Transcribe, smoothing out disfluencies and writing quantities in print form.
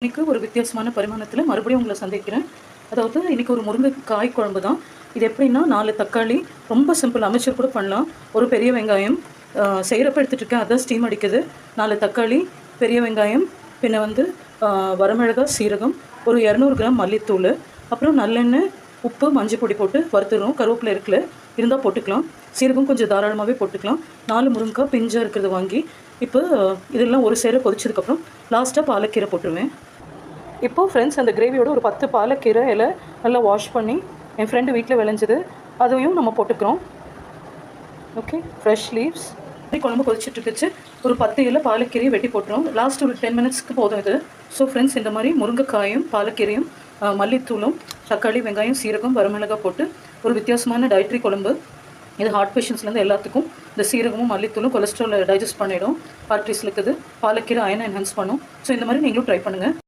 இன்றைக்கி ஒரு வித்தியாசமான பரிமாணத்தில் மறுபடியும் உங்களை சந்திக்கிறேன். அதாவது இன்றைக்கி ஒரு முருங்கைக்காய் குழம்பு தான். இது எப்படின்னா 4 தக்காளி, ரொம்ப சிம்பிள், அமைச்சர் கூட பண்ணலாம். ஒரு பெரிய வெங்காயம் செய்கிறப்ப எடுத்துகிட்ருக்கேன், அதான் ஸ்டீம் அடிக்குது. 4 தக்காளி, பெரிய வெங்காயம், பின்ன வரமிளகா, சீரகம், ஒரு 200 கிராம் மல்லித்தூள், அப்புறம் நல்லெண்ணெய், உப்பு, மஞ்சள் பொடி போட்டு வறுத்துடுறோம். கருவேப்பிலை இருக்குல்ல, இருந்தால் போட்டுக்கலாம். சீரகம் கொஞ்சம் தாராளமாகவே போட்டுக்கலாம். 4 முருங்கைக்காய் பிஞ்சாக இருக்கிறது வாங்கி இப்போ இதெல்லாம் ஒரு சேர கொதிச்சதுக்கப்புறம் லாஸ்ட்டாக பாலக்கீரை போட்டுருவேன். இப்போது ஃப்ரெண்ட்ஸ், அந்த கிரேவியோட ஒரு 10 பாலக்கீரை இலை நல்லா வாஷ் பண்ணி என் ஃப்ரெண்டு வீட்டில் விளைஞ்சது, அதையும் நம்ம போட்டுக்கிறோம். Okay, fresh leaves. குழம்பு கொதிச்சுட்ருக்குச்சு. ஒரு 10 இலை பாலக்கீரையும் வெட்டி போட்டுரும். லாஸ்ட் ஒரு 10 மினிட்ஸ்க்கு போதும் இது. ஸோ ஃப்ரெண்ட்ஸ், இந்த மாதிரி முருங்கைக்காயும் பாலக்கீரையும் மல்லித்தூளும் தக்காளி, வெங்காயம், சீரகம், வரமிளகாய் போட்டு ஒரு வித்தியாசமான டயட்ரி குழம்பு. இது ஹார்ட் பேஷண்ட்ஸ்லேருந்து எல்லாத்துக்கும் இந்த சீரகமும் மல்லித்தூளும் கொலஸ்ட்ரால் டைஜஸ்ட் பண்ணிவிடும். ஆர்ட்ரிஸில் இருக்குது. பாலக்கீரை அயனை என்ஹான்ஸ் பண்ணும். ஸோ இந்த மாதிரி நீங்களும் ட்ரை பண்ணுங்கள்.